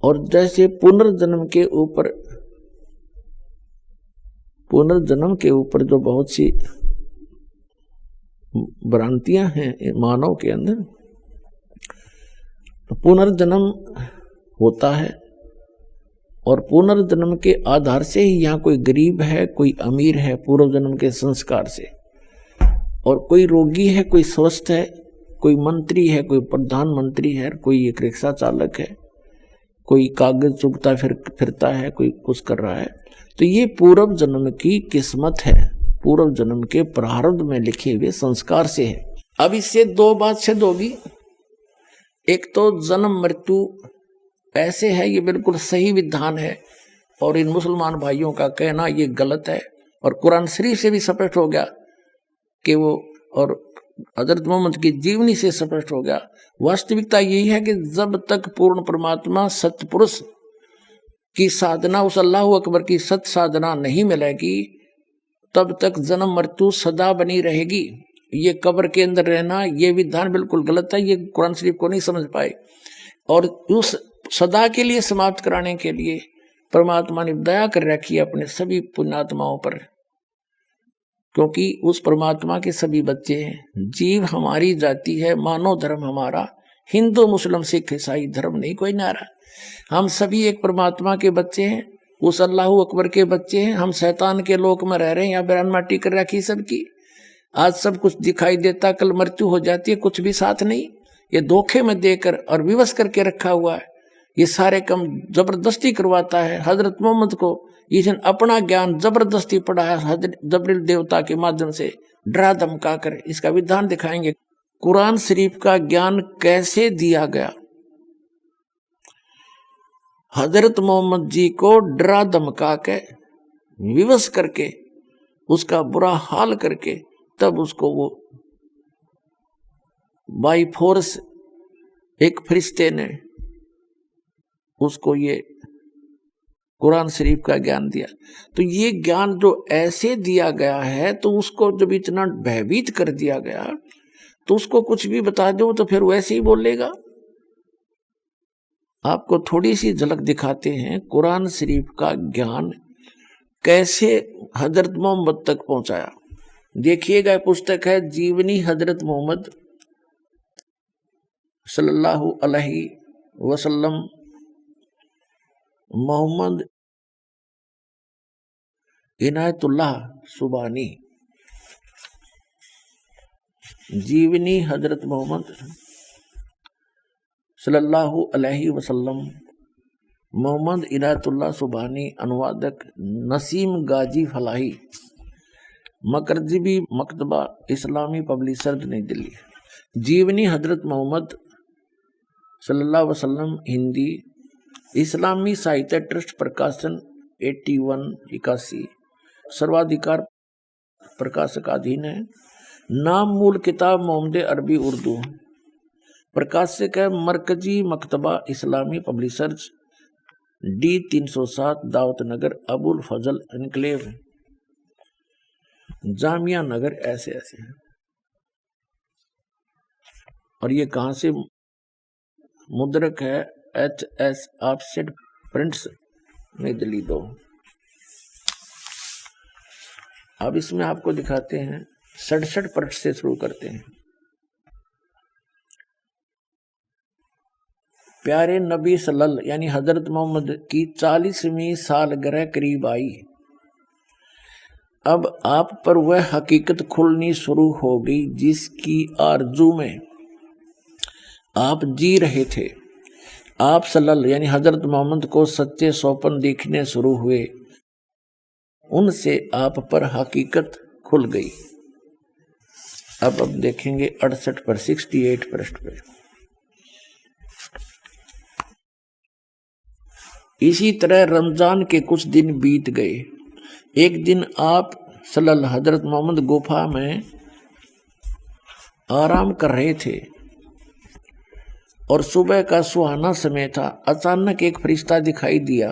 और जैसे पुनर्जन्म के ऊपर जो बहुत सी भ्रांतियां हैं मानव के अंदर, तो पुनर्जन्म होता है और पुनर्जन्म के आधार से ही यहाँ कोई गरीब है, कोई अमीर है, पूर्व जन्म के संस्कार से, और कोई रोगी है, कोई स्वस्थ है, कोई मंत्री है, कोई प्रधानमंत्री है, कोई एक रिक्शा चालक है, कोई कागज चुभता फिरता है, कोई कुछ कर रहा है। तो ये पूर्व जन्म की किस्मत है, पूर्व जन्म के प्रारब्ध में लिखे हुए संस्कार से है। अब इससे दो बात सिद्ध होगी। एक तो जन्म मृत्यु ऐसे है, ये बिल्कुल सही विधान है और इन मुसलमान भाइयों का कहना ये गलत है, और कुरान शरीफ से भी स्पष्ट हो गया कि वो, और हजरत मोहम्मद की जीवनी से स्पष्ट हो गया। वास्तविकता यही है कि जब तक पूर्ण परमात्मा सत्पुरुष की साधना, उस अल्लाह अकबर की सत साधना नहीं मिलेगी, तब तक जन्म मृत्यु सदा बनी रहेगी। ये कब्र के अंदर रहना, ये विधान बिल्कुल गलत है, ये कुरान शरीफ को नहीं समझ पाए। और उस सदा के लिए समाप्त कराने के लिए परमात्मा ने दया कर रखी है अपने सभी पुण्यात्माओं पर, क्योंकि उस परमात्मा के सभी बच्चे हैं। जीव हमारी जाति है, मानव धर्म हमारा, हिंदू मुस्लिम सिख ईसाई धर्म नहीं कोई नारा। हम सभी एक परमात्मा के बच्चे हैं, उस अल्लाह अकबर के बच्चे हैं। हम शैतान के लोक में रह रहे हैं, यहाँ बयान माटी कर रखी सबकी। आज सब कुछ दिखाई देता, कल मृत्यु हो जाती है, कुछ भी साथ नहीं। ये धोखे में देकर और विवश करके रखा हुआ है, ये सारे काम जबरदस्ती करवाता है। हजरत मोहम्मद को इसने अपना ज्ञान जबरदस्ती पढ़ाया, हजरत जबरील देवता के माध्यम से डरा धमका कर। इसका विधान दिखाएंगे कुरान शरीफ का ज्ञान कैसे दिया गया। हजरत मोहम्मद जी को डरा धमका के, विवश करके, उसका बुरा हाल करके, तब उसको वो बाई फोर्स एक फरिश्ते ने उसको ये कुरान शरीफ का ज्ञान दिया। तो ये ज्ञान जो ऐसे दिया गया है, तो उसको जब इतना भयभीत कर दिया गया, तो उसको कुछ भी बता दो तो फिर वैसे ही बोलेगा। आपको थोड़ी सी झलक दिखाते हैं कुरान शरीफ का ज्ञान कैसे हजरत मोहम्मद तक पहुंचाया। देखिएगा, पुस्तक है जीवनी हजरत मोहम्मद सल्लल्लाहु अलैहि वसल्लम, मोहम्मद इनायतुल्लाह सुबानी, जीवनी हजरत मोहम्मद सल्लल्लाहु अलैहि वसल्लम, मोहम्मद इनायतुल्लाह सुबानी, अनुवादक नसीम गाजी फलाही, मकरजीबी मकतबा इस्लामी पब्लिशर्स नई दिल्ली। जीवनी हजरत मोहम्मद सल्लल्लाहु अलैहि वसल्लम, हिंदी इस्लामी साहित्य ट्रस्ट प्रकाशन 8181, सर्वाधिकार प्रकाशकाधीन है। नाम मूल किताब मोहम्मद अरबी उर्दू, प्रकाशक है मरकजी मकतबा इस्लामी पब्लिशर्स, D307 दावत नगर, अबुल फजल एनक्लेव, जामिया नगर, ऐसे ऐसे। और ये कहां से मुद्रक है? HS ऑफसेट प्रिंट्स, नई दिल्ली 2। अब इसमें आपको दिखाते हैं 67 पृष्ठ से शुरू करते हैं। प्यारे नबी सल्लल्लाहु यानी हजरत मोहम्मद की 40वीं सालगिरह करीब आई। अब आप पर वह हकीकत खुलनी शुरू हो गई जिसकी आरजू में आप जी रहे थे। आप सल्लल्लाहु यानी हजरत मोहम्मद को सच्चे स्वप्न दिखने शुरू हुए, उनसे आप पर हकीकत खुल गई। अब देखेंगे 68 पर 68 पृष्ठ पे। इसी तरह रमजान के कुछ दिन बीत गए। एक दिन आप सल्लल्लाहु हजरत मोहम्मद गुफा में आराम कर रहे थे और सुबह का सुहाना समय था। अचानक एक फरिश्ता दिखाई दिया,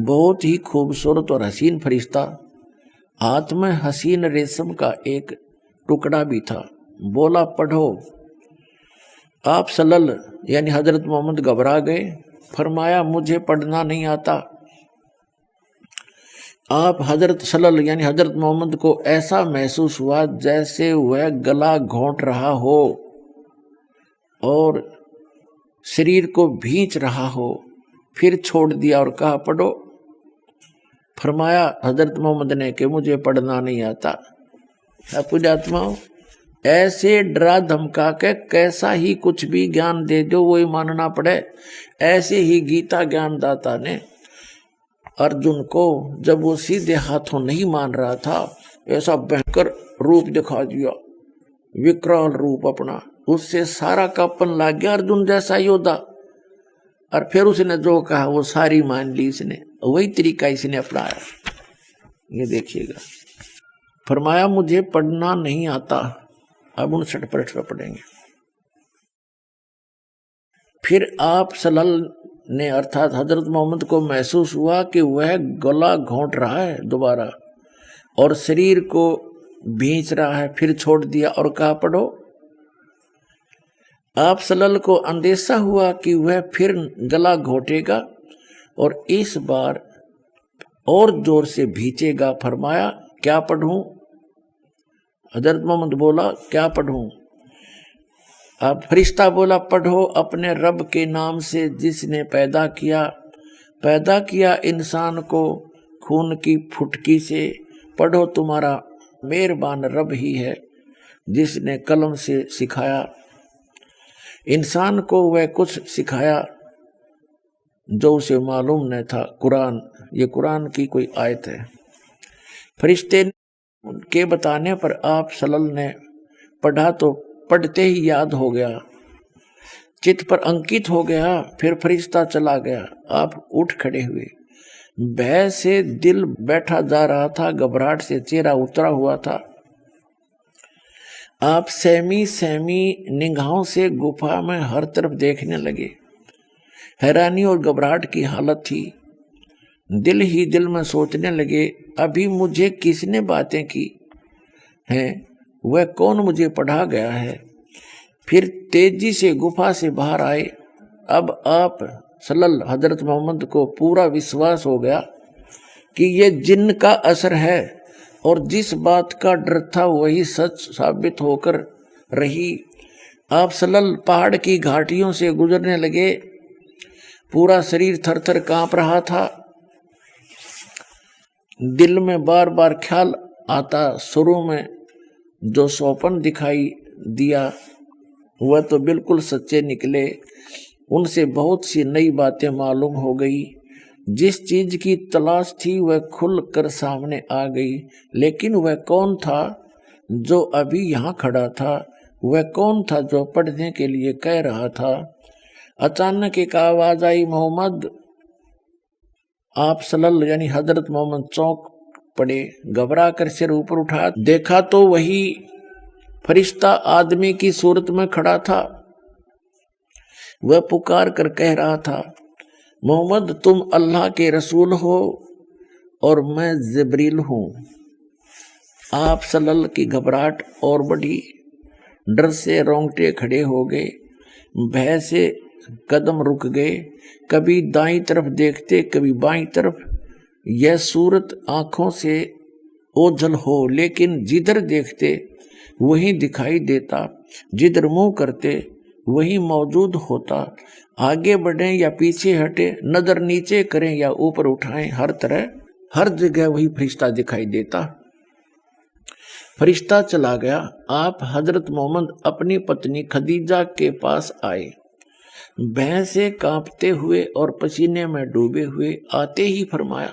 बहुत ही खूबसूरत और हसीन फरिश्ता, हाथ में हसीन रेशम का एक टुकड़ा भी था। बोला, पढ़ो। आप सल्लल्लाहु यानी हजरत मोहम्मद घबरा गए, फरमाया मुझे पढ़ना नहीं आता। आप हजरत सल्लल्लाहु यानी हजरत मोहम्मद को ऐसा महसूस हुआ जैसे वह गला घोंट रहा हो और शरीर को भींच रहा हो। फिर छोड़ दिया और कहा पढ़ो। फरमाया हजरत मोहम्मद ने कि मुझे पढ़ना नहीं आता। पुण्यात्माओं, ऐसे डरा धमका के कैसा ही कुछ भी ज्ञान दे दो वही मानना पड़े। ऐसे ही गीता ज्ञानदाता ने अर्जुन को जब वो सीधे हाथों नहीं मान रहा था, ऐसा भयंकर रूप दिखा दिया, विकराल रूप अपना, उससे सारा कापन लग गया अर्जुन जैसा योद्धा। और फिर उसने जो कहा वो सारी मान ली इसने, वही तरीका इसने अपनाया। ये देखिएगा, फरमाया मुझे पढ़ना नहीं आता। अब 59 पृष्ठ पढ़ेंगे। फिर आप सल्लल्लाहु ने अर्थात हजरत मोहम्मद को महसूस हुआ कि वह गला घोंट रहा है दोबारा और शरीर को भींच रहा है। फिर छोड़ दिया और कहा पढ़ो। आप सल्लल्लाहु को अंदेशा हुआ कि वह फिर गला घोटेगा और इस बार और जोर से भींचेगा। फरमाया क्या पढ़ूं? हजरत मोहम्मद बोला क्या पढ़ूं? अब फरिश्ता बोला पढ़ो अपने रब के नाम से जिसने पैदा किया इंसान को खून की फुटकी से। पढ़ो तुम्हारा मेहरबान रब ही है जिसने कलम से सिखाया इंसान को, वह कुछ सिखाया जो उसे मालूम न था। कुरान, ये कुरान की कोई आयत है। फरिश्ते के बताने पर आप सल्लल्लाहु ने पढ़ा तो पढ़ते ही याद हो गया, चित्त पर अंकित हो गया। फिर फरिश्ता चला गया। आप उठ खड़े हुए। भय से दिल बैठा जा रहा था, घबराहट से चेहरा उतरा हुआ था। आप सहमी निगाहों से गुफा में हर तरफ देखने लगे। हैरानी और घबराहट की हालत थी। दिल ही दिल में सोचने लगे अभी मुझे किसने बातें की हैं, वह कौन मुझे पढ़ा गया है। फिर तेजी से गुफा से बाहर आए। अब आप सल्लल्लाहु हजरत मोहम्मद को पूरा विश्वास हो गया कि यह जिन्न का असर है और जिस बात का डर था वही सच साबित होकर रही। आप सल्लल्लाहु पहाड़ की घाटियों से गुजरने लगे। पूरा शरीर थर-थर कांप रहा था। दिल में बार बार ख्याल आता, शुरू में जो सौपन दिखाई दिया वह तो बिल्कुल सच्चे निकले। उनसे बहुत सी नई बातें मालूम हो गई। जिस चीज की तलाश थी वह खुल कर सामने आ गई। लेकिन वह कौन था जो अभी यहाँ खड़ा था? वह कौन था जो पढ़ने के लिए कह रहा था? अचानक एक आवाज आई, मोहम्मद। आप सल्लल्लाहु यानी हजरत मोहम्मद चौंक पड़े। घबरा कर सिर ऊपर उठा देखा तो वही फरिश्ता आदमी की सूरत में खड़ा था। वह पुकार कर कह रहा था, मोहम्मद तुम अल्लाह के रसूल हो और मैं जिब्रील हूँ। आप सल्लल्लाहु की घबराहट और बढ़ी। डर से रोंगटे खड़े हो गए, भय से कदम रुक गए। कभी दाईं तरफ देखते, कभी बाईं तरफ। यह सूरत आंखों से ओझल हो, लेकिन जिधर देखते वही दिखाई देता, जिधर मुंह करते वही मौजूद होता। आगे बढ़ें या पीछे हटे, नजर नीचे करें या ऊपर उठाएं, हर तरह हर जगह वही फरिश्ता दिखाई देता। फरिश्ता चला गया। आप हजरत मोहम्मद अपनी पत्नी खदीजा के पास आए। भय से कांपते हुए और पसीने में डूबे हुए आते ही फरमाया,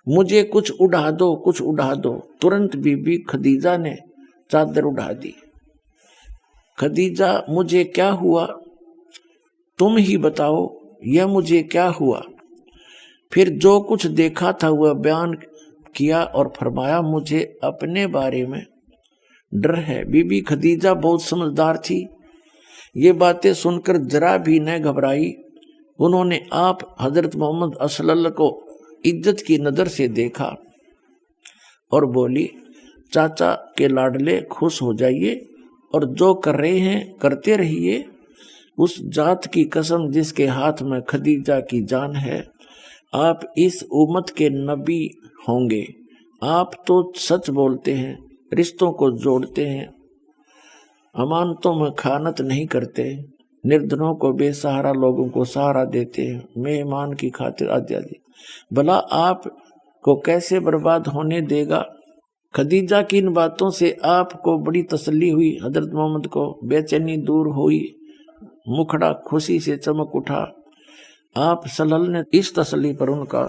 मुझे कुछ उड़ा दो, कुछ उड़ा दो। तुरंत बीबी खदीजा ने चादर उड़ा दी। खदीजा, मुझे क्या हुआ? तुम ही बताओ, यह मुझे क्या हुआ? फिर जो कुछ देखा था वह बयान किया और फरमाया, मुझे अपने बारे में डर है। बीबी खदीजा बहुत समझदार थी। ये बातें सुनकर जरा भी न घबराई। उन्होंने आप हजरत मोहम्मद सल्लल्लाहु को इज्जत की नजर से देखा और बोली, चाचा के लाडले खुश हो जाइए और जो कर रहे हैं करते रहिए। उस जात की कसम जिसके हाथ में खदीजा की जान है, आप इस उम्मत के नबी होंगे। आप तो सच बोलते हैं, रिश्तों को जोड़ते हैं, अमानतों में खानत नहीं करते, निर्धनों को बेसहारा लोगों को सहारा देते हैं, मेहमान की खातिर आदि। भला आप को कैसे बर्बाद होने देगा। खदीजा की इन बातों से आपको बड़ी तसल्ली हुई। हजरत मोहम्मद को बेचैनी दूर हुई, मुखड़ा खुशी से चमक उठा। आप सल्लल्लाहु ने इस तसल्ली पर उनका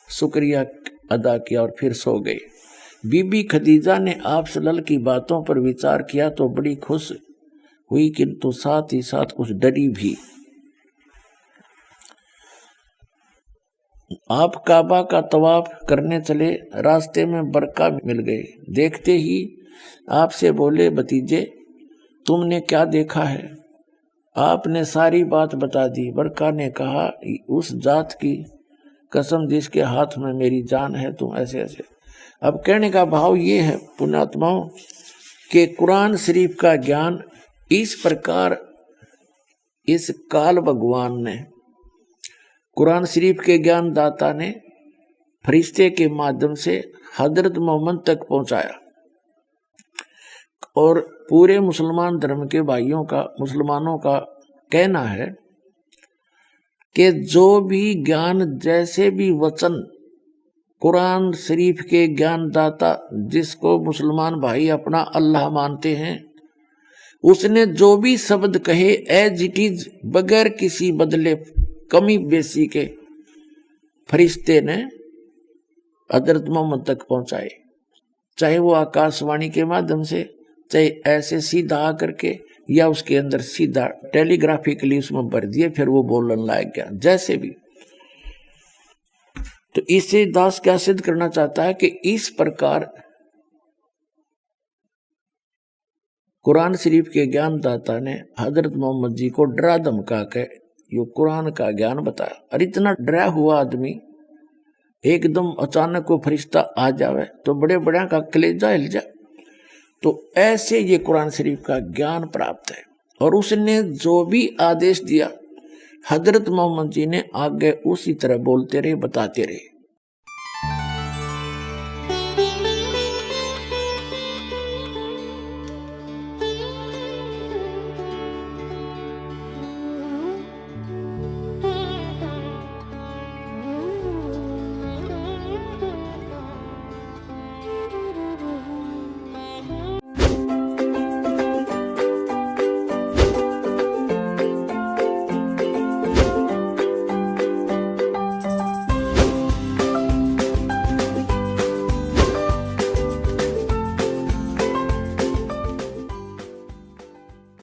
शुक्रिया अदा किया और फिर सो गए। बीबी खदीजा ने आप सल्लल्लाहु की बातों पर विचार किया तो बड़ी खुश हुई, किंतु साथ ही साथ कुछ डरी भी। आप काबा का तवाफ करने चले, रास्ते में बरका मिल गए। देखते ही आपसे बोले, भतीजे तुमने क्या देखा है। आपने सारी बात बता दी। बरका ने कहा, उस जात की कसम जिसके हाथ में मेरी जान है, तुम ऐसे ऐसे। अब कहने का भाव ये है पुण्यात्माओं कि कुरान शरीफ का ज्ञान इस प्रकार इस काल भगवान ने, कुरान शरीफ के ज्ञान दाता ने फरिश्ते के माध्यम से हजरत मोहम्मद तक पहुंचाया। और पूरे मुसलमान धर्म के भाइयों का, मुसलमानों का कहना है कि जो भी ज्ञान, जैसे भी वचन कुरान शरीफ के ज्ञान दाता, जिसको मुसलमान भाई अपना अल्लाह मानते हैं, उसने जो भी शब्द कहे एज इट इज, बगैर किसी बदले कमी बेसी के, फरिश्ते ने हजरत मोहम्मद तक पहुंचाए। चाहे वो आकाशवाणी के माध्यम से, चाहे ऐसे सीधा आकर के, या उसके अंदर सीधा टेलीग्राफिकली उसमें भर दिए, फिर वो बोलने लायक गया, जैसे भी। तो इससे दास क्या सिद्ध करना चाहता है कि इस प्रकार कुरान शरीफ के ज्ञानदाता ने हजरत मोहम्मद जी को डरा धमका के यो कुरान का ज्ञान बताया। और इतना डरा हुआ आदमी एकदम अचानक को फरिश्ता आ जावे तो बड़े बड़े का कलेजा हिल जाए। तो ऐसे ये कुरान शरीफ का ज्ञान प्राप्त है। और उसने जो भी आदेश दिया हजरत मोहम्मद जी ने आगे उसी तरह बोलते रहे, बताते रहे।